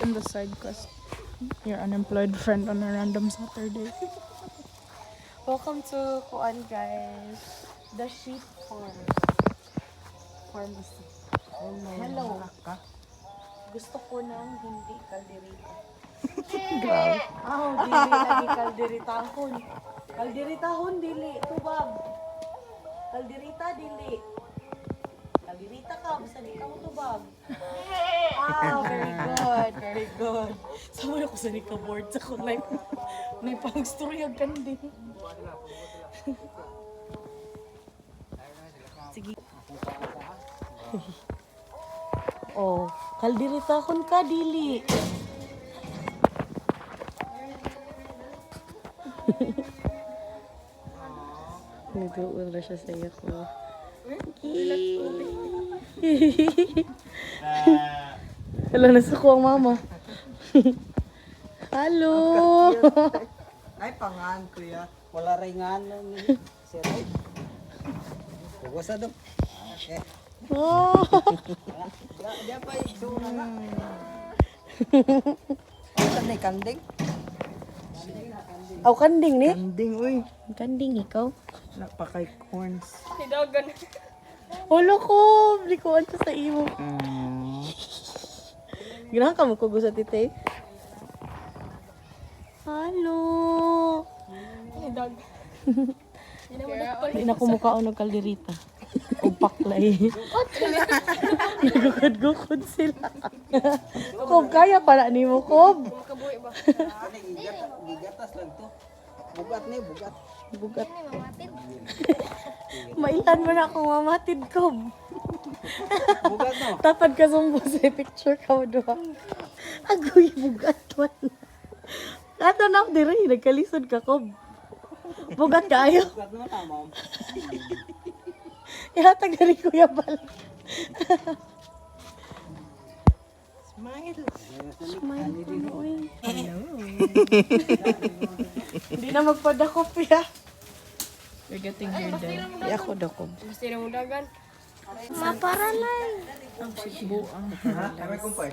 in the side quest. Your unemployed friend on a random Saturday. Welcome to Kuan, guys. The sheep farm. Pharmacy. Hello. Gusto ko ng hindi kalderita. Grabe. Dili lagi kalderitahon. Kalderitahon, dili. Tubag. Kalderita, dili. Kalderita ka, basta di ka mo tubag. Very good. Very good. Sama na ko sa nika board sa ko life. May pang-story ang kandi. Sige. Oh, kalderitahon ka, dili. Nag-uul na siya sa iyo ko. Hello, nasa ko ang mama. Hello! Ay, pangan kuya. Wala rin nga nung siray. Huwasa doon. Okay. Oh! Diyan pa yung nga. Saan na kanding? Aw, kanding ni? Kanding, uy. Kanding, ikaw? Napakay corns. Wala ko! Hindi ko anto sa imo. Ginahan ka mo ko sa tite. Hello! Hindi na kumukhaon ng kalderita. O paklay. Nagukod-gukod sila. Kob, kaya pala ni mo, Kob. Gigatas lang to. Bugat ni, bugat. Bugat. Mailan mo na akong mamatid, Kob. Bugat no. Tapad ka sumbo sa picture ka mo doon. Agoy, bugat man. Ato na ako diri, nagkalisod ka, Kob. Bugat kayo. Bugat mo na, ma'am. Ihatag na rin Kuya Bal. Smile. Smile ko na, uy. Hello. Hindi na magpadakop, ya. You're getting here then. Di ako dakop. Maparalay. Ang buang. Kami kumpay.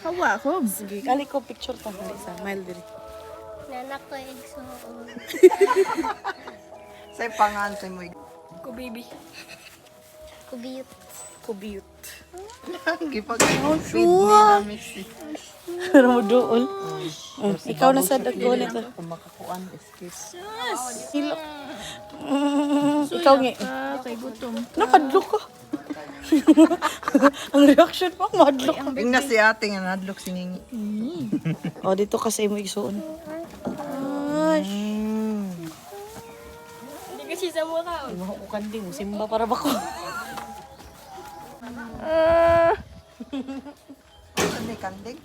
Hawa ko. Sige, kali ko picture ta. Sa smile diri. Nanak ko igsoon. Say pangan say mo. Kubiyot. Kubiyot. Gipag feed ni na mix. Pero mo doon. Ikaw na sa dago nito. Makakuan excuse. Silo. Ikaw nga. Kay gutom. Nakadlok ka. Ang reaction mo, madlok ka. Tingnan si ate nga nadlok singingi. O, dito kasi mo igsuon. Hindi kasi sa mukha. Ay, maho ko kanding. Simba para ba ko? Saan na kanding?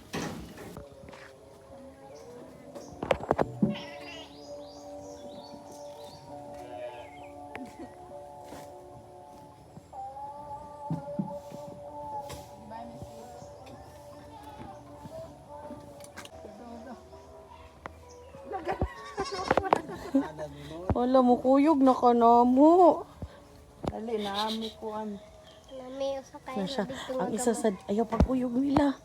Wala mo kuyog na ka na mo. Dali na mo kuan. Nami, usa kayo Na siya. na dito Ang isa sa ayaw pagkuyog nila.